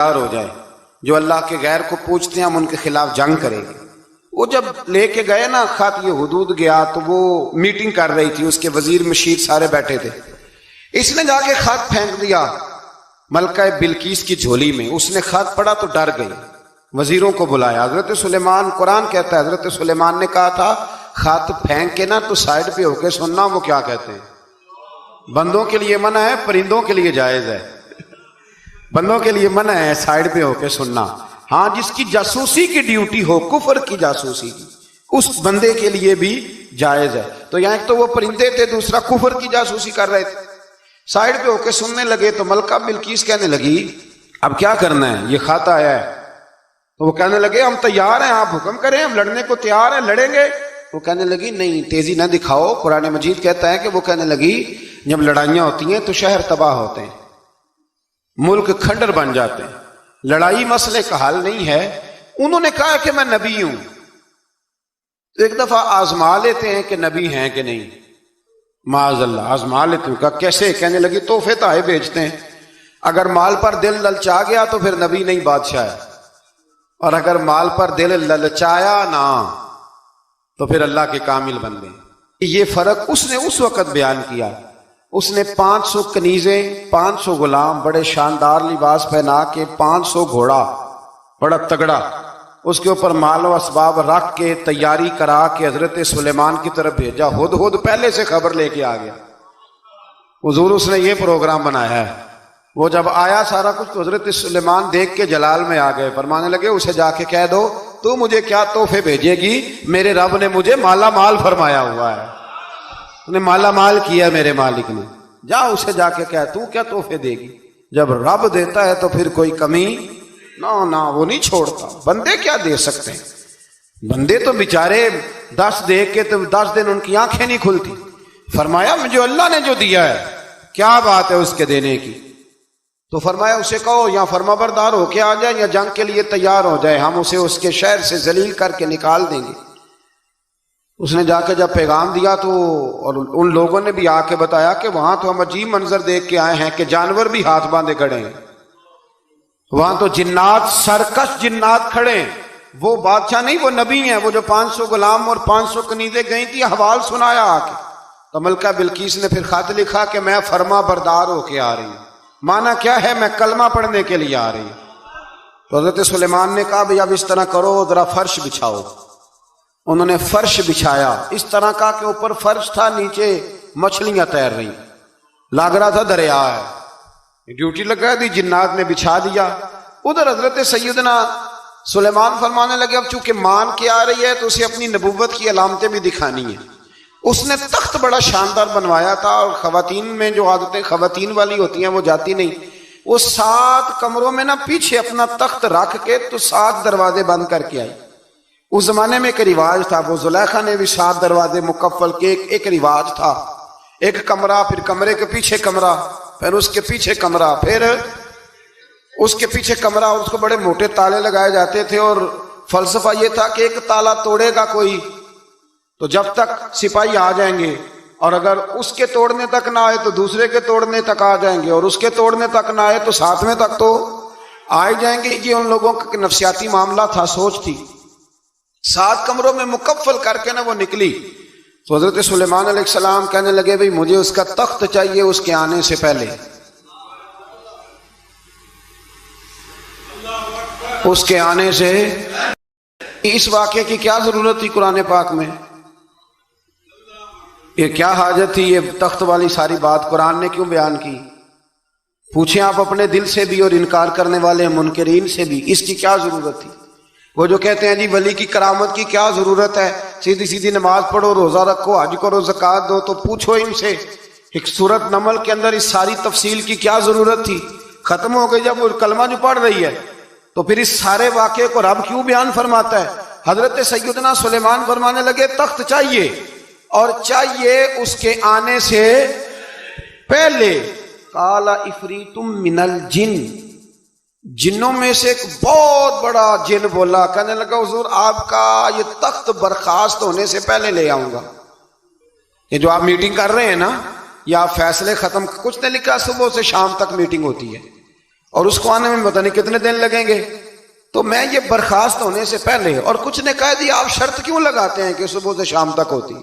ہو جائے، جو اللہ کے غیر کو پوچھتے ہیں ہم ان کے خلاف جنگ کریں گے۔ وہ جب لے کے گئے نا خط یہ حدود گیا تو وہ میٹنگ کر رہی تھی، اس کے وزیر مشیر سارے بیٹھے تھے، اس نے جا کے خط پھینک دیا ملکہ بلقیس کی جھولی میں۔ اس نے خط پڑھا تو ڈر گئی، وزیروں کو بلایا۔ حضرت سلیمان، قرآن کہتا ہے حضرت سلیمان نے کہا تھا خط پھینک کے نا تو سائڈ پہ ہو کے سننا، وہ کیا کہتے ہیں، بندوں کے لیے منع ہے، پرندوں کے لیے جائز ہے۔ بندوں کے لیے منع ہے سائڈ پہ ہو کے سننا، ہاں جس کی جاسوسی کی ڈیوٹی ہو، کفر کی جاسوسی کی، اس بندے کے لیے بھی جائز ہے۔ تو یہاں ایک تو وہ پرندے تھے، دوسرا کفر کی جاسوسی کر رہے تھے، سائڈ پہ ہو کے سننے لگے۔ تو ملکہ بلقیس کہنے لگی اب کیا کرنا ہے، یہ خط آیا ہے۔ تو وہ کہنے لگے ہم تیار ہیں، آپ حکم کریں، ہم لڑنے کو تیار ہیں، لڑیں گے۔ وہ کہنے لگی نہیں تیزی نہ دکھاؤ، قرآن مجید کہتا ہے کہ وہ کہنے لگی جب لڑائیاں ہوتی ہیں تو شہر تباہ ہوتے ہیں، ملک کھنڈر بن جاتے ہیں، لڑائی مسئلے کا حل نہیں ہے۔ انہوں نے کہا کہ میں نبی ہوں، تو ایک دفعہ آزما لیتے ہیں کہ نبی ہیں کہ نہیں، معاذ اللہ آزما لیتے ہیں۔ کہا کیسے؟ کہنے لگی تحفے تحائف بھیجتے ہیں، اگر مال پر دل للچا گیا تو پھر نبی نہیں بادشاہ ہے، اور اگر مال پر دل للچایا نہ تو پھر اللہ کے کامل بندے۔ یہ فرق اس نے اس وقت بیان کیا۔ اس نے 500 کنیزیں، 500 غلام، بڑے شاندار لباس پہنا کے، 500 گھوڑا بڑا تگڑا، اس کے اوپر مال و اسباب رکھ کے تیاری کرا کے حضرت سلیمان کی طرف بھیجا۔ ہدہد پہلے سے خبر لے کے آ گیا، حضور اس نے یہ پروگرام بنایا ہے۔ وہ جب آیا سارا کچھ تو حضرت سلیمان دیکھ کے جلال میں آ گئے، فرمانے لگے اسے جا کے کہہ دو تو مجھے کیا تحفے بھیجے گی، میرے رب نے مجھے مالا مال فرمایا ہوا ہے، انہیں مالا مال کیا میرے مالک نے، جا اسے جا کے کہہ تو کیا تحفے دے گی۔ جب رب دیتا ہے تو پھر کوئی کمی نہ وہ نہیں چھوڑتا۔ بندے کیا دے سکتے ہیں، بندے تو بیچارے 10 دے کے تو 10 دن ان کی آنکھیں نہیں کھلتی۔ فرمایا مجھے اللہ نے جو دیا ہے کیا بات ہے اس کے دینے کی، تو فرمایا اسے کہو یا فرما بردار ہو کے آ جائے یا جنگ کے لیے تیار ہو جائے، ہم اسے اس کے شہر سے ذلیل کر کے نکال دیں گے۔ اس نے جا کے جب پیغام دیا تو اور ان لوگوں نے بھی آ کے بتایا کہ وہاں تو ہم عجیب منظر دیکھ کے آئے ہیں کہ جانور بھی ہاتھ باندھے کھڑے ہیں، وہاں تو جنات، سرکش جنات کھڑے ہیں۔ وہ بادشاہ نہیں، وہ نبی ہیں، وہ جو 500 غلام اور 500 کنیزیں گئی تھی، حوال سنایا آ کے۔ تو ملکہ بلقیس نے پھر خط لکھا کہ میں فرما بردار ہو کے آ رہی ہوں۔ مانا کیا ہے، میں کلمہ پڑھنے کے لیے آ رہی ہوں۔ تو حضرت سلیمان نے کہا بھئی اب اس طرح کرو، ذرا فرش بچھاؤ۔ انہوں نے فرش بچھایا، اس طرح کا کہ اوپر فرش تھا، نیچے مچھلیاں تیر رہی، لگ رہا تھا دریا ہے، ڈیوٹی لگا دی، جنات نے بچھا دیا۔ ادھر حضرت سیدنا سلیمان فرمانے لگے اب چونکہ مان کے آ رہی ہے تو اسے اپنی نبوت کی علامتیں بھی دکھانی ہیں۔ اس نے تخت بڑا شاندار بنوایا تھا، اور خواتین میں جو عادتیں خواتین والی ہوتی ہیں وہ جاتی نہیں، وہ 7 کمروں میں نا پیچھے اپنا تخت رکھ کے تو 7 دروازے بند کر کے آئی۔ اس زمانے میں ایک رواج تھا، وہ زلیخا نے بھی 7 دروازے مکفل کے ایک رواج تھا، ایک کمرہ، پھر کمرے کے پیچھے کمرہ، پھر اس کے پیچھے کمرہ، پھر اس کے پیچھے کمرہ، اور اس کو بڑے موٹے تالے لگائے جاتے تھے۔ اور فلسفہ یہ تھا کہ ایک تالا توڑے گا کوئی تو جب تک سپاہی آ جائیں گے، اور اگر اس کے توڑنے تک نہ آئے تو دوسرے کے توڑنے تک آ جائیں گے، اور اس کے توڑنے تک نہ آئے تو 7ویں تک تو آ جائیں گے۔ یہ ان لوگوں کا نفسیاتی معاملہ تھا، سوچ تھی۔ 7 کمروں میں مکفل کر کے نا وہ نکلی تو حضرت سلیمان علیہ السلام کہنے لگے بھئی مجھے اس کا تخت چاہیے اس کے آنے سے پہلے۔ اس کے آنے سے اس واقعے کی کیا ضرورت تھی قرآن پاک میں، یہ کیا حاجت تھی، یہ تخت والی ساری بات قرآن نے کیوں بیان کی؟ پوچھیں آپ اپنے دل سے بھی اور انکار کرنے والے منکرین سے بھی، اس کی کیا ضرورت تھی؟ وہ جو کہتے ہیں جی ولی کی کرامت کی کیا ضرورت ہے، سیدھی سیدھی نماز پڑھو، روزہ رکھو، حج کرو، زکوٰۃ دو، تو پوچھو ان سے ایک سورت نمل کے اندر اس ساری تفصیل کی کیا ضرورت تھی؟ ختم ہو گئی جب وہ کلمہ جو پڑھ رہی ہے، تو پھر اس سارے واقعے کو رب کیوں بیان فرماتا ہے؟ حضرت سیدنا سلیمان فرمانے لگے تخت چاہیے، اور چاہیے اس کے آنے سے پہلے۔ قال عفریت من الجن، جنوں میں سے ایک بہت بڑا جن بولا، کہنے لگا حضور آپ کا یہ تخت برخاست ہونے سے پہلے لے آؤں گا۔ یہ جو آپ میٹنگ کر رہے ہیں نا، یہ آپ فیصلے ختم، کچھ نے لکھا صبح سے شام تک میٹنگ ہوتی ہے، اور اس کو آنے میں پتہ نہیں کتنے دن لگیں گے. تو میں یہ برخاست ہونے سے پہلے، اور کچھ نے کہہ دیا آپ شرط کیوں لگاتے ہیں کہ صبح سے شام تک ہوتی.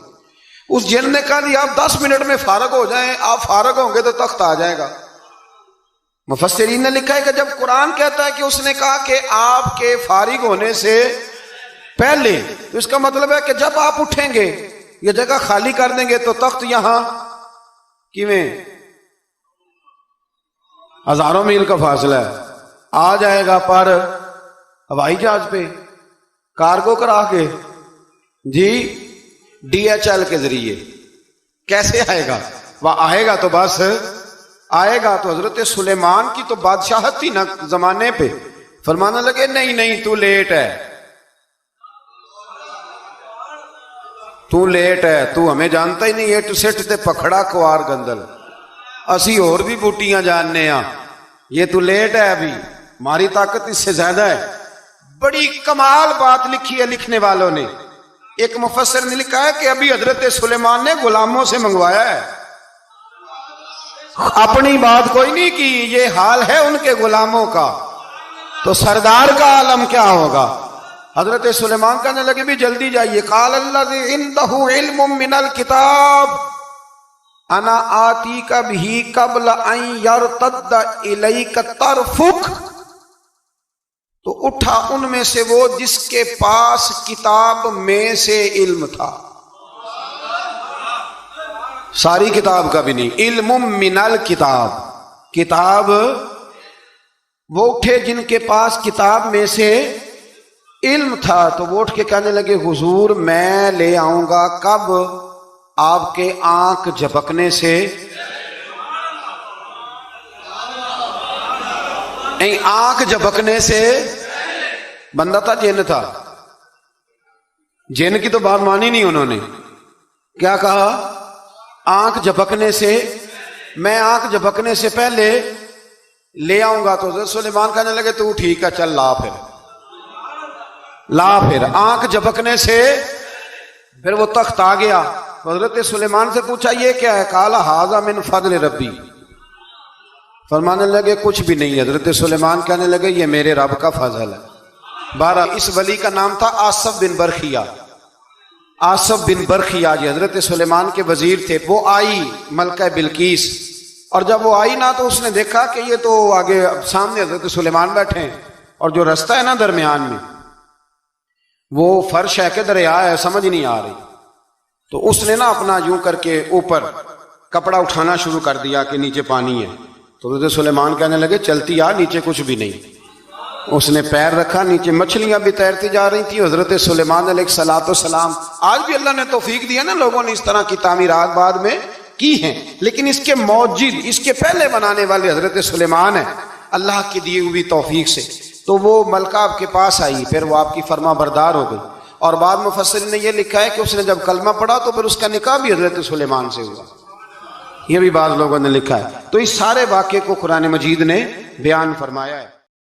اس جن نے کہا دیا آپ 10 منٹ میں فارغ ہو جائیں، آپ فارغ ہوں گے تو تخت آ جائے گا. مفسرین نے لکھا ہے کہ جب قرآن کہتا ہے کہ اس نے کہا کہ آپ کے فارغ ہونے سے پہلے، تو اس کا مطلب ہے کہ جب آپ اٹھیں گے یہ جگہ خالی کر دیں گے تو تخت یہاں کیویں ہزاروں میل کا فاصلہ ہے آ جائے گا، پر ہوائی جہاز پہ کارگو کرا کے جی DHL کے ذریعے کیسے آئے گا؟ وہ آئے گا تو بس آئے گا. تو حضرت سلیمان کی تو بادشاہت تھی نا زمانے پہ، فرمانے لگے نہیں نہیں تو لیٹ ہے، تو لیٹ ہے، تو ہمیں جانتا ہی نہیں. ایٹ سٹ تے پکھڑا کوار گندل، اسی اور بھی بوٹیاں جاننے ہاں، یہ تو لیٹ ہے، ابھی ہماری طاقت اس سے زیادہ ہے. بڑی کمال بات لکھی ہے لکھنے والوں نے. ایک مفسر نے لکھا ہے کہ ابھی حضرت سلیمان نے غلاموں سے منگوایا ہے، اپنی بات کوئی نہیں کی. یہ حال ہے ان کے غلاموں کا، تو سردار کا عالم کیا ہوگا؟ حضرت سلیمان کہنے لگے بھی جلدی جائیے. قال الذی عنده علم من الکتاب انا آتیک بہ قبل ان یرتد الیک طرفک. تو اٹھا ان میں سے وہ جس کے پاس کتاب میں سے علم تھا، ساری کتاب کا بھی نہیں، علم من الکتاب، کتاب. وہ اٹھے جن کے پاس کتاب میں سے علم تھا، تو وہ اٹھ کے کہنے لگے حضور میں لے آؤں گا کب؟ آپ کے آنکھ جھپکنے سے. آنکھ جھپکنے سے. بندہ تھا جن تھا؟ جن کی تو بات مانی نہیں انہوں نے. کیا کہا؟ آنکھ جھپکنے سے. میں آنکھ جھپکنے سے پہلے لے آؤں گا. تو حضرت سلیمان کہنے لگے تو ٹھیک ہے چل لا پھر، لا پھر. آنکھ جھپکنے سے پھر وہ تخت آ گیا. حضرت سلیمان سے پوچھا یہ کیا ہے؟ قال ھذا من فضل ربی. فرمانے لگے کچھ بھی نہیں. حضرت سلیمان کہنے لگے یہ میرے رب کا فضل ہے. بہرحال اس ولی کا نام تھا آصف بن برخیا. آصف بن برخیا جی حضرت سلیمان کے وزیر تھے. وہ آئی ملکہ بلقیس، اور جب وہ آئی نا تو اس نے دیکھا کہ یہ تو آگے سامنے حضرت سلیمان بیٹھے ہیں، اور جو رستہ ہے نا درمیان میں وہ فرش ہے کہ دریا ہے سمجھ نہیں آ رہی. تو اس نے نا اپنا یوں کر کے اوپر کپڑا اٹھانا شروع کر دیا کہ نیچے پانی ہے. تو حضرت سلیمان کہنے لگے چلتی آ، نیچے کچھ بھی نہیں. اس نے پیر رکھا، نیچے مچھلیاں بھی تیرتی جا رہی تھیں. حضرت سلیمان علیہ الصلوۃ والسلام، آج بھی اللہ نے توفیق دیا نا، لوگوں نے اس طرح کی تعمیرات بعد میں کی ہیں، لیکن اس کے موجد، اس کے پہلے بنانے والے حضرت سلیمان ہیں اللہ کی دی ہوئی توفیق سے. تو وہ ملکہ آپ کے پاس آئی، پھر وہ آپ کی فرما بردار ہو گئی. اور بعد مفسرین نے یہ لکھا ہے کہ اس نے جب کلمہ پڑھا تو پھر اس کا نکاح بھی حضرت سلیمان سے ہوا. یہ بھی بعض لوگوں نے لکھا ہے. تو اس سارے واقعے کو قرآن مجید نے بیان فرمایا ہے.